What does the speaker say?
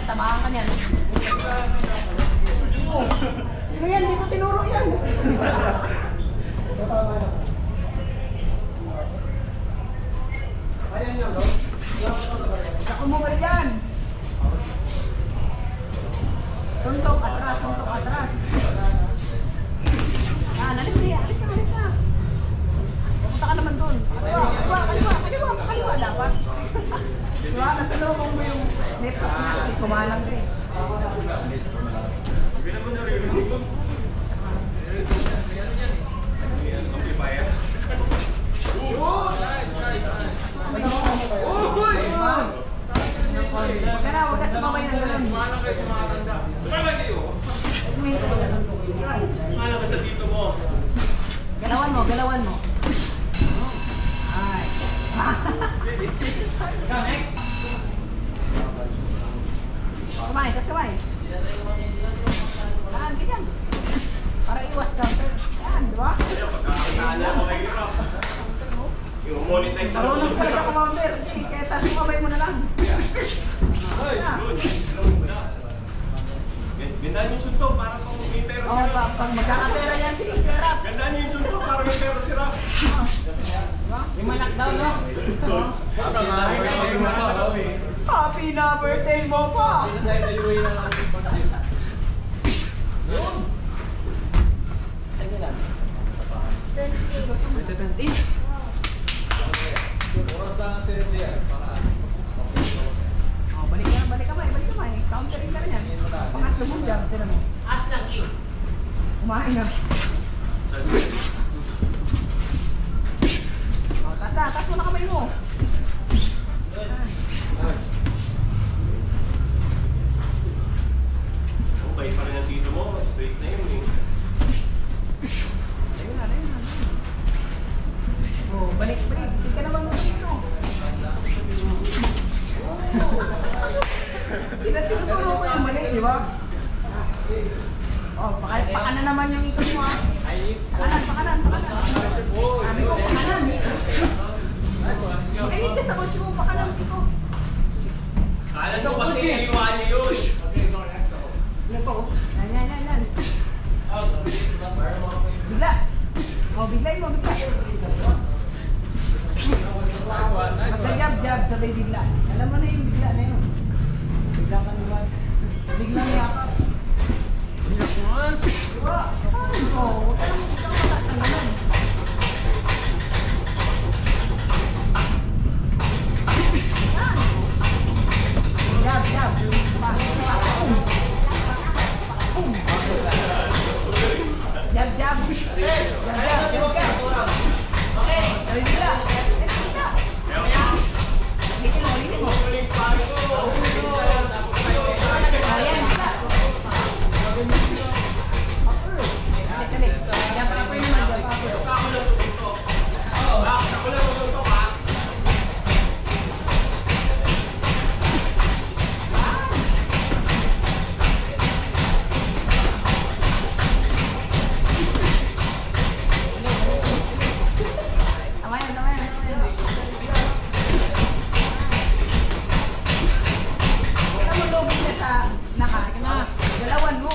tabahan ka niyan. Ano yan? Hindi ko tinuro yan. Ayan yan, no? Ako mo ba yan? Suntok, atras, suntok, atras. Alis na, alis na, alis na. Pupunta ka naman dun. Kaliwa dapat. Diba, nasa loob mo yung laptop na kasi kumalang ka eh. Bilang mo naririnig ko. Amplifier. Huwag ka sumabay ng ganun. Kumalang kayo sa mga tanda. Kumalang kayo. Kumalang ka sa dito mo. Galawan mo. Ay. Next. Kumain, kasaway. Ganyan. Para iwas counter. Yan, di ba? Ayun, pagkakakala ko kayo rin. Yung monetize na Marunong talaga ka counter. Kaya taas sumabay mo na lang. Ay, good. Gandaan yung suntok para pang may pera si Oo, Rap. pag magkakapera yan si Rap. Gandaan yung suntok para may pera si Rap. Yung manakdaw, no? Happy na birthday mo pa! Yun. Sige lang. 20. Oras lang ang serende yan. Balik ka may. Countering ka rin yan. Pangatlo mo dyan, tira mo. As ng king. Kumain na. Taas mo na kamay mo. Okay pa rin ang dito mo. Straight na yun eh. Ayun na. Oh, balik. Hindi ka naman mo dito. Tinuturo ko yung mali, di ba? Oh, pakana naman yung ikot mo ah. Pakanan. Sabi ko, pakanan. Makinig ka sa kotse mo, pakanan dito. Kala nyo kasi kaliwa niya yun. Yan po. Yan. Bigla. Oh, biglayin mo. Magka-jab, sabay bigla. Alam mo na yung bigla na yun. Bigla ka naman. Biglang yakap. Bilas mas. Diba? Oo. Alam mo, biglang mataas ng ganun. Jab. Jab. Okay, sabi bigla. Ulitin mo. Ayan, bigla. Yan, proper naman. Ako na susuntok. Ako na susuntok ha. Tama yan. Kaya mo login na sa nakas. Galawan mo.